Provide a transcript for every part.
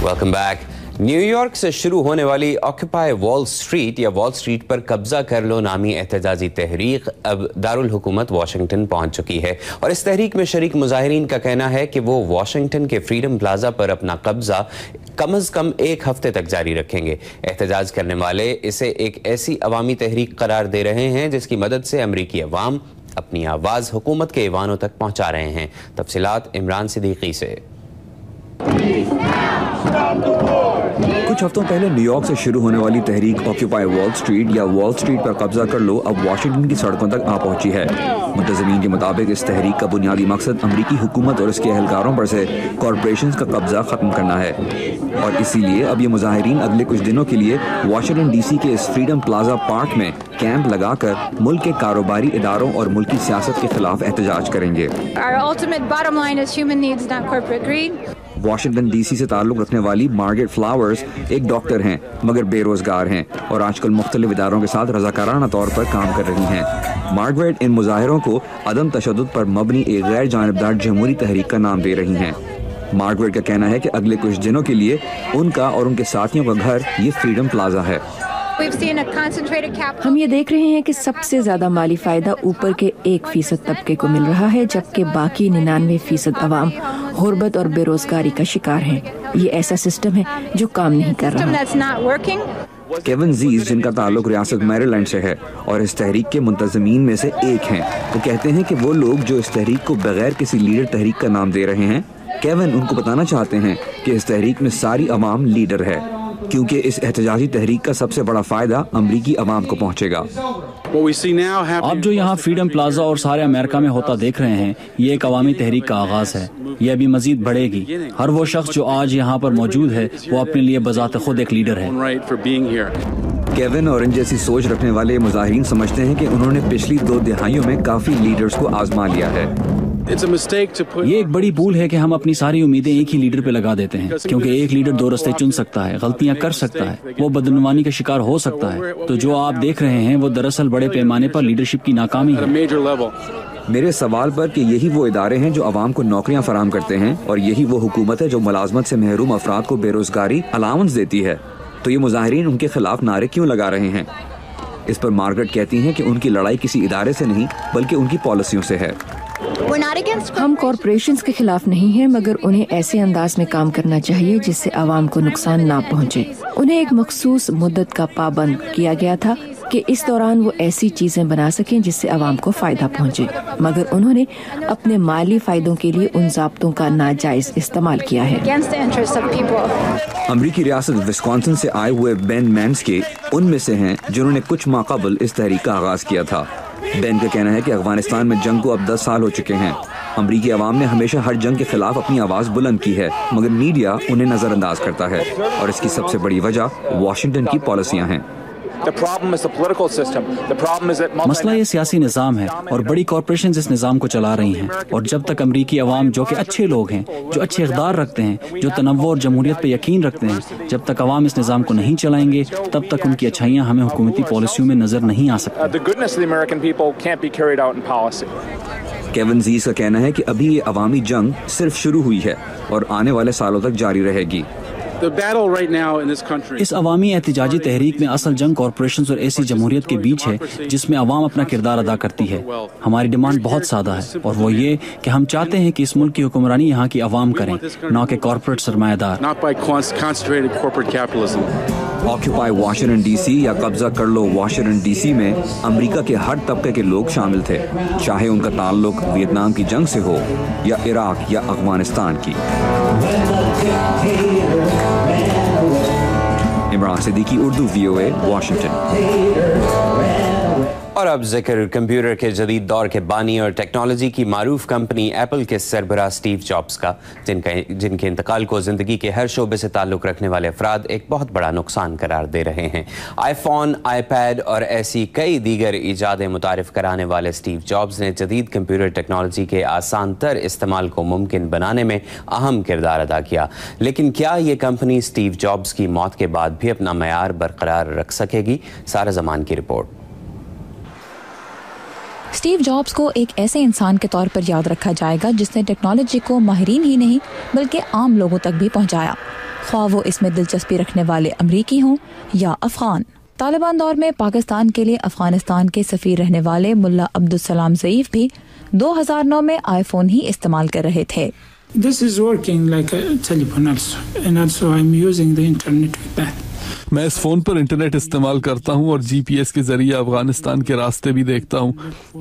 Welcome back. New York से शुरू होने वाली ऑक्यूपाई वॉल स्ट्रीट या वॉल स्ट्रीट पर कब्जा कर लो नामी एहतजाजी तहरीक अब दारुल हुकूमत वाशिंगटन पहुंच चुकी है और इस तहरीक में शरीक मुजाहिरीन का कहना है कि वो वाशिंगटन के फ्रीडम प्लाजा पर अपना कब्जा कम अज कम एक हफ्ते तक जारी रखेंगे। एहतजाज करने वाले इसे एक ऐसी अवामी तहरीक करार दे रहे हैं जिसकी मदद से अमरीकी अवाम अपनी आवाज़ हुकूमत के ईवानों तक पहुंचा रहे हैं। तफसीलात इमरान सिद्दीकी से। कुछ हफ्तों पहले न्यूयॉर्क से शुरू होने वाली तहरीक ऑक्यूपाई वॉल स्ट्रीट या वॉल स्ट्रीट पर कब्जा कर लो अब वाशिंगटन की सड़कों तक आ पहुंची है। मुंतज़मीन के मुताबिक इस तहरीक का बुनियादी मकसद अमरीकी हुकूमत और इसके एहलकारों पर से कॉरपोरेशंस का कब्जा खत्म करना है और इसीलिए अब ये मुजाहिरीन अगले कुछ दिनों के लिए वाशिंगटन डीसी के इस फ्रीडम प्लाजा पार्क में कैंप लगाकर मुल्क के कारोबारी इदारों और मुल्की सियासत के खिलाफ एहतजाज करेंगे। वाशिंगटन डीसी से ताल्लुक रखने वाली मार्गरेट फ्लावर्स एक डॉक्टर हैं मगर बेरोजगार हैं और आजकल मुख्तलिफ इदारों के साथ रज़ाकाराना तौर पर काम कर रही हैं। मार्गरेट इन मुजाहिरों को अदम तशद्दुद पर मबनी एक गैर जानिबदार जमहूरी तहरीक का नाम दे रही हैं। मार्गरेट का कहना है कि अगले कुछ दिनों के लिए उनका और उनके साथियों का घर ये फ्रीडम प्लाजा है। हम ये देख रहे हैं कि सबसे ज्यादा माली फायदा ऊपर के 1% तबके को मिल रहा है जबकि बाकी 99% अवाम गुर्बत और बेरोजगारी का शिकार हैं। ये ऐसा सिस्टम है जो काम नहीं कर रहा। केविन जीज जिनका ताल्लुक रियासत मैरीलैंड से है और इस तहरीक के मुंतज़मीन में से एक हैं, वो कहते हैं कि वो लोग जो इस तहरीक को बगैर किसी लीडर तहरीक का नाम दे रहे हैं, केविन उनको बताना चाहते हैं कि इस तहरीक में सारी अवाम लीडर है क्योंकि इस एहतजाजी तहरीक का सबसे बड़ा फायदा अमरीकी अवाम को पहुंचेगा। आप जो यहाँ फ्रीडम प्लाजा और सारे अमेरिका में होता देख रहे हैं, ये एक अवामी तहरीक का आगाज है। ये अभी मजीद बढ़ेगी। हर वो शख्स जो आज यहाँ पर मौजूद है वो अपने लिए बजाते खुद एक लीडर है। केविन और इन जैसी सोच रखने वाले मुजाहिरीन समझते हैं कि उन्होंने पिछली 2 दिहाइयों में काफी लीडर्स को आजमा लिया है। ये एक बड़ी भूल है कि हम अपनी सारी उम्मीदें एक ही लीडर पे लगा देते हैं क्योंकि एक लीडर 2 रास्ते चुन सकता है, गलतियां कर सकता है, वो बदनुमानी का शिकार हो सकता है। तो जो आप देख रहे हैं वो दरअसल बड़े पैमाने पर लीडरशिप की नाकामी है। मेरे सवाल पर कि यही वो इदारे हैं जो अवाम को नौकरियां फराहम करते हैं और यही वो हुकूमत है जो मुलाजमत से महरूम अफराद को बेरोजगारी अलाउंस देती है, तो ये मुजाहिरीन उनके खिलाफ नारे क्यों लगा रहे हैं? इस पर मार्गरेट कहती हैं कि उनकी लड़ाई किसी इदारे से नहीं बल्कि उनकी पॉलिसियों से है। हम कॉरपोरेशंस के खिलाफ नहीं हैं मगर उन्हें ऐसे अंदाज में काम करना चाहिए जिससे आवाम को नुकसान ना पहुंचे। उन्हें एक मखसूस मुद्दत का पाबंद किया गया था कि इस दौरान वो ऐसी चीजें बना सकें जिससे आवाम को फायदा पहुंचे, मगर उन्होंने अपने माली फायदों के लिए उन ज़ाब्तों का नाजायज इस्तेमाल किया है। अमरीकी रियासत विस्कॉन्सिन से आए हुए बेन मैन्स्की उनमें से हैं जिन्होंने कुछ माह कबल इस तहरीक का आगाज किया था। बेन का कहना है कि अफगानिस्तान में जंग को अब 10 साल हो चुके हैं। अमरीकी अवाम ने हमेशा हर जंग के खिलाफ अपनी आवाज बुलंद की है मगर मीडिया उन्हें नजरअंदाज करता है और इसकी सबसे बड़ी वजह वाशिंगटन की पॉलिसियां हैं। मसला ये सियासी निज़ाम है और बड़ी कॉरपोरेशंस इस निज़ाम को चला रही हैं और जब तक अमरीकी अवाम जो कि अच्छे लोग हैं, जो अच्छे इक़्तिदार रखते हैं, जो तनव्वुर और जमहूरियत पे यकीन रखते हैं, जब तक अवाम इस निज़ाम को नहीं चलाएंगे तब तक उनकी अच्छाइयाँ हमें हुकूमती पॉलिसियों में नजर नहीं आ सकती। केविन जीज का कहना है कि अभी ये अवामी जंग सिर्फ शुरू हुई है और आने वाले सालों तक जारी रहेगी। इस अवामी एहतजाजी तहरीक में असल जंग कॉरपोरेशंस और ऐसी जमहूरियत के बीच है जिसमें अवाम अपना किरदार अदा करती है। हमारी डिमांड बहुत सादा है और वो ये कि हम चाहते हैं कि इस मुल्क की हुक्मरानी यहाँ की अवाम करें, न कि कॉरपोरेट सरमायादार। ऑक्यूपाई वाशिंगटन डीसी या कब्जा कर लो वाशिंगटन डीसी में अमेरिका के हर तबके के लोग शामिल थे, चाहे उनका ताल्लुक वियतनाम की जंग से हो या इराक या अफगानिस्तान की। Imran Siddiqui, Urdu VOA, Washington. और अब जिक्र कंप्यूटर के जदीद दौर के बानी और टेक्नोलॉजी की मारूफ कंपनी एप्पल के सरबराह स्टीव जॉब्स का जिनके इंतकाल को ज़िंदगी के हर शोबे से ताल्लुक़ रखने वाले अफराद एक बहुत बड़ा नुकसान करार दे रहे हैं। आईफोन, आईपैड और ऐसी कई दीगर ईजादें मुतारिफ कराने वाले स्टीव जॉब्स ने जदीद कंप्यूटर टेक्नोलॉजी के आसान तर इस्तेमाल को मुमकिन बनाने में अहम किरदार अदा किया। लेकिन क्या ये कंपनी स्टीव जॉब्स की मौत के बाद भी अपना मयार बरकरार रख सकेगी? सारा ज़मान की रिपोर्ट। स्टीव जॉब्स को एक ऐसे इंसान के तौर पर याद रखा जाएगा जिसने टेक्नोलॉजी को माहिरीन ही नहीं बल्कि आम लोगों तक भी पहुंचाया। خواہ وہ اس میں دلچسپی رکھنے والے امریکی ہوں یا افغان۔ طالبان دور میں پاکستان کے لیے افغانستان کے سفیر رہنے والے ملا عبدالسلام ضعیف بھی 2009 میں آئی فون ہی استعمال کر رہے تھے۔ This is working like a telephone also, and also I'm using the internet with that. میں اس فون پر انٹرنیٹ استعمال کرتا ہوں اور جی پی ایس کے ذریعے افغانستان کے راستے بھی دیکھتا ہوں۔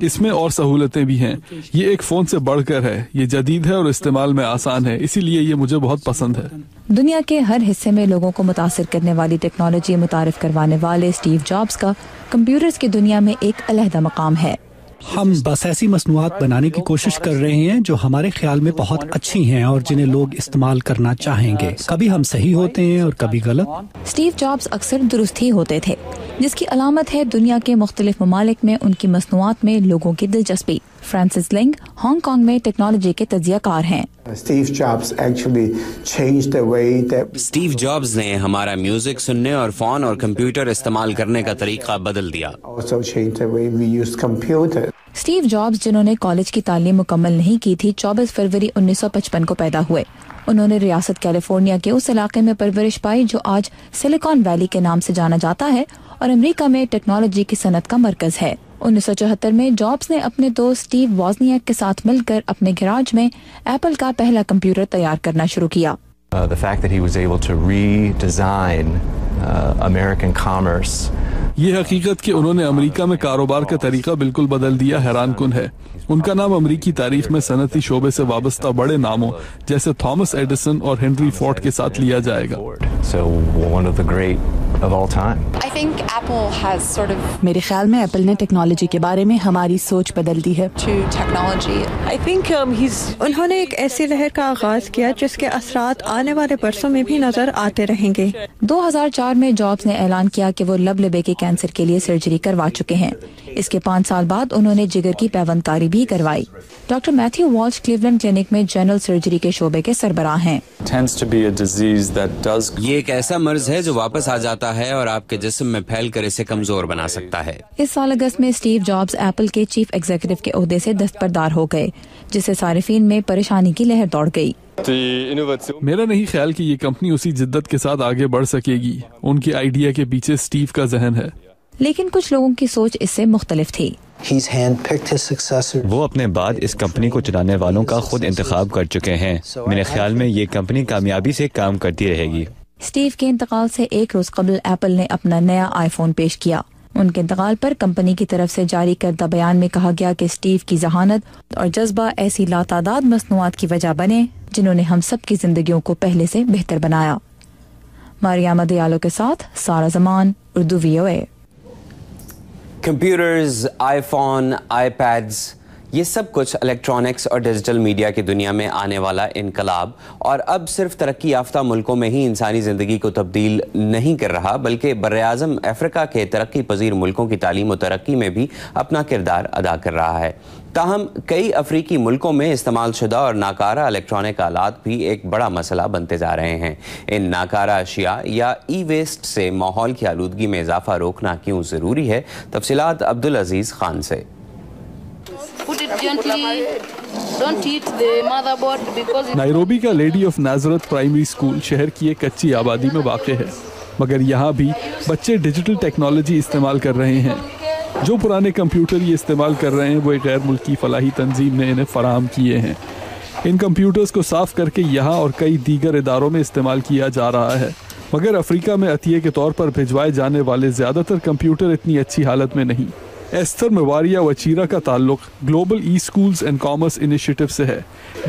اس میں اور سہولتیں بھی ہیں۔ یہ ایک فون سے بڑھ کر ہے، یہ جدید ہے اور استعمال میں آسان ہے، اسی لیے یہ مجھے بہت پسند ہے۔ دنیا کے ہر حصے میں لوگوں کو متاثر کرنے والی ٹیکنالوجی متعارف کروانے والے اسٹیو جابز کا کمپیوٹرز کی دنیا میں ایک علیحدہ مقام ہے۔ ہم بس ایسی مصنوعات بنانے کی کوشش کر رہے ہیں جو ہمارے خیال میں بہت اچھی ہیں اور جنہیں لوگ استعمال کرنا چاہیں گے۔ کبھی ہم صحیح ہوتے ہیں اور کبھی غلط۔ اسٹیو جابز اکثر درست ہی ہوتے تھے، جس کی علامت ہے دنیا کے مختلف ممالک میں ان کی مصنوعات میں لوگوں کی دلچسپی۔ فرانسس لنگ ہانگ کانگ میں ٹیکنالوجی کے تجزیہ کار ہیں۔ اسٹیو جابز نے ہمارا میوزک سننے اور فون اور کمپیوٹر استعمال کرنے کا طریقہ بدل دیا۔ اسٹیو جابز، جنہوں نے کالج کی تعلیم مکمل نہیں کی تھی، 24 فروری 1955 کو پیدا ہوئے۔ انہوں نے ریاست کیلیفورنیا کے اس علاقے میں پرورش پائی جو آج سلیکان ویلی کے نام سے جانا جاتا ہے اور امریکہ میں ٹیکنالوجی کی صنعت کا مرکز ہے۔ 1974 میں جابز نے اپنے دوست اسٹیو وازنیاک کے ساتھ مل کر اپنے گیراج میں ایپل کا پہلا کمپیوٹر تیار کرنا شروع کیا۔ The fact that he was able to redesign American commerce. یہ حقیقت کہ انہوں نے امریکہ میں کاروبار کا طریقہ بالکل بدل دیا حیران کن ہے۔ ان کا نام امریکی تاریخ میں صنعتی شعبے سے وابستہ بڑے ناموں جیسے تھامس ایڈیسن اور ہنری فورڈ کے ساتھ لیا جائے گا۔ So one of the great of all time. I think Apple has sort of میرے خیال میں ایپل نے ٹیکنالوجی کے بارے میں ہماری سوچ بدل دی ہے۔ to technology. I think انہوں نے ایک ایسی لہر کا آغاز کیا جس کے اثرات آنے والے برسوں میں بھی نظر آتے رہیں گے۔ 2004 میں جابز نے اعلان کیا کہ وہ لبے کے کینسر کے لیے سرجری کروا چکے ہیں۔ اس کے 5 سال بعد انہوں نے جگر کی پیوند کاری بھی کروائی۔ ڈاکٹر میتھیو والش کلیولینڈ کلینک میں جنرل سرجری کے شعبے کے سربراہ ہیں۔ یہ ایک ایسا مرض ہے جو واپس آ جاتا ہے اور آپ کے جسم میں پھیل کر اسے کمزور بنا سکتا ہے۔ اس سال اگست میں اسٹیو جابز ایپل کے چیف ایگزیکٹو کے عہدے سے دستبردار ہو گئے، جس سے صارفین میں پریشانی کی لہر دوڑ گئی۔ میرا نہیں خیال کہ یہ کمپنی اسی جدت کے ساتھ آگے بڑھ سکے گی۔ ان کے آئیڈیا کے پیچھے اسٹیو کا ذہن ہے۔ لیکن کچھ لوگوں کی سوچ اس سے مختلف تھی۔ وہ اپنے بعد اس کمپنی کو چلانے والوں کا خود انتخاب کر چکے ہیں۔ میرے خیال میں یہ کمپنی کامیابی سے کام کرتی رہے گی۔ اسٹیو کے انتقال سے ایک روز قبل ایپل نے اپنا نیا آئی فون پیش کیا۔ ان کے انتقال پر کمپنی کی طرف سے جاری کردہ بیان میں کہا گیا کہ اسٹیو کی ذہانت اور جذبہ ایسی لاتعداد مصنوعات کی وجہ بنے جنہوں نے ہم سب کی زندگیوں کو پہلے سے بہتر بنایا۔ ماریامہ دیالو کے ساتھ سارا زمان، اردو VOA۔ کمپیوٹرز، آئی فون، آئی پیڈز، یہ سب کچھ الیکٹرانکس اور ڈیجیٹل میڈیا کی دنیا میں آنے والا انقلاب اور اب صرف ترقی یافتہ ملکوں میں ہی انسانی زندگی کو تبدیل نہیں کر رہا بلکہ براعظم افریقہ کے ترقی پذیر ملکوں کی تعلیم و ترقی میں بھی اپنا کردار ادا کر رہا ہے۔ تاہم کئی افریقی ملکوں میں استعمال شدہ اور ناکارہ الیکٹرانک آلات بھی ایک بڑا مسئلہ بنتے جا رہے ہیں۔ ان ناکارہ اشیاء یا ای ویسٹ سے ماحول کی آلودگی میں اضافہ روکنا کیوں ضروری ہے؟ تفصیلات عبدالعزیز خان سے۔ نائروبی کا لیڈی آف نازرت پرائمری اسکول شہر کی ایک کچی آبادی میں واقع ہے، مگر یہاں بھی بچے ڈیجیٹل ٹیکنالوجی استعمال کر رہے ہیں۔ جو پرانے کمپیوٹر یہ استعمال کر رہے ہیں وہ ایک غیر ملکی فلاحی تنظیم نے انہیں فراہم کیے ہیں۔ ان کمپیوٹرز کو صاف کر کے یہاں اور کئی دیگر اداروں میں استعمال کیا جا رہا ہے، مگر افریقہ میں عطیے کے طور پر بھجوائے جانے والے زیادہ تر کمپیوٹر اتنی اچھی حالت میں نہیں۔ ایستر مواریہ وچیرا کا تعلق global E schools and commerce initiative سے ہے۔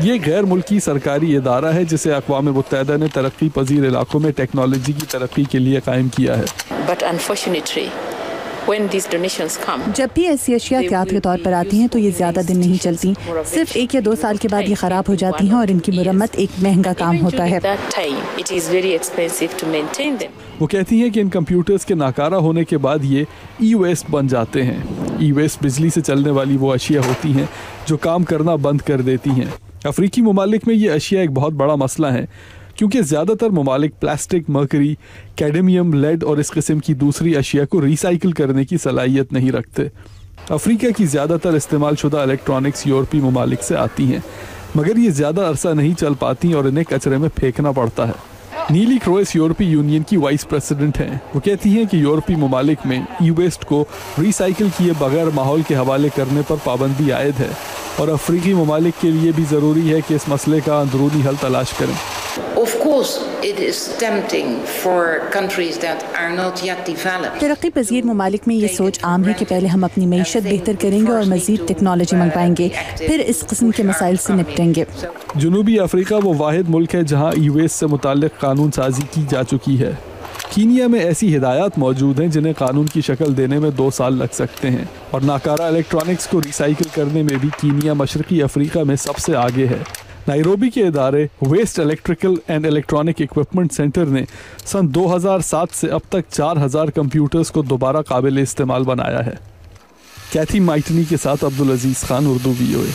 یہ ایک غیر ملکی سرکاری ادارہ ہے جسے اقوام متحدہ نے ترقی پذیر علاقوں میں ٹیکنالوجی کی ترقی کے لیے قائم کیا ہے۔ جب بھی ایسی اشیاء احتیاط کے طور پر آتی ہیں تو یہ زیادہ دن نہیں چلتی، صرف 1 یا 2 سال کے بعد یہ خراب ہو جاتی ہیں اور ان کی مرمت ایک مہنگا کام ہوتا ہے۔ وہ کہتی ہیں کہ ان کمپیوٹرز کے ناکارہ ہونے کے بعد یہ ای ویسٹ بن جاتے ہیں۔ ای ویسٹ بجلی سے چلنے والی وہ اشیاء ہوتی ہیں جو کام کرنا بند کر دیتی ہیں۔ افریقی ممالک میں یہ اشیاء ایک بہت بڑا مسئلہ ہیں کیونکہ زیادہ تر ممالک پلاسٹک، مرکری، کیڈمیم، لیڈ اور اس قسم کی دوسری اشیاء کو ریسائیکل کرنے کی صلاحیت نہیں رکھتے۔ افریقہ کی زیادہ تر استعمال شدہ الیکٹرانکس یورپی ممالک سے آتی ہیں، مگر یہ زیادہ عرصہ نہیں چل پاتی اور انہیں کچرے میں پھینکنا پڑتا ہے۔ नीली क्रोएस यूरोपीय यूनियन की वाइस प्रेसिडेंट हैं। वो कहती हैं कि यूरोपीय ममालिक में ई वेस्ट को रिसाइकिल किए बगैर माहौल के हवाले करने पर पाबंदी आयद है और अफ्रीकी ममालिक के लिए भी ज़रूरी है कि इस मसले का अंदरूनी हल तलाश करें। Of course, it is tempting for countries that are not yet developed. तरक्की पजीर ममालिक में ये सोच आम है कि पहले हम अपनी मईशत बेहतर करेंगे और मजीद टेक्नोलॉजी मंगवाएंगे, फिर इस किस्म के मसाइल से निपटेंगे। जनूबी अफ्रीका वो वाहिद मुल्क है जहाँ ई वेस्ट से मुताल्लिक कानून साजी की जा चुकी है। कीनिया में ऐसी हिदायत मौजूद हैं जिन्हें कानून की शक्ल देने में 2 साल लग सकते हैं और नाकारा इलेक्ट्रॉनिक्स को रिसाइकिल करने में भी कीनिया मशरकी अफ्रीका में सबसे आगे है। नायरोबी के इदारे waste electrical and electronic equipment centre ने सन 2007 से अब तक 4000 कंप्यूटर्स को दोबारा काबिल इस्तेमाल बनाया है। कैथी माइटनी के साथ अब्दुल अजीज खान, उर्दू VOA।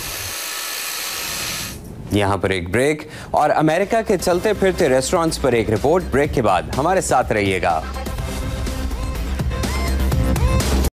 यहाँ पर एक ब्रेक और अमेरिका के चलते फिरते रेस्टोरेंट्स पर एक रिपोर्ट। ब्रेक के बाद हमारे साथ रहिएगा।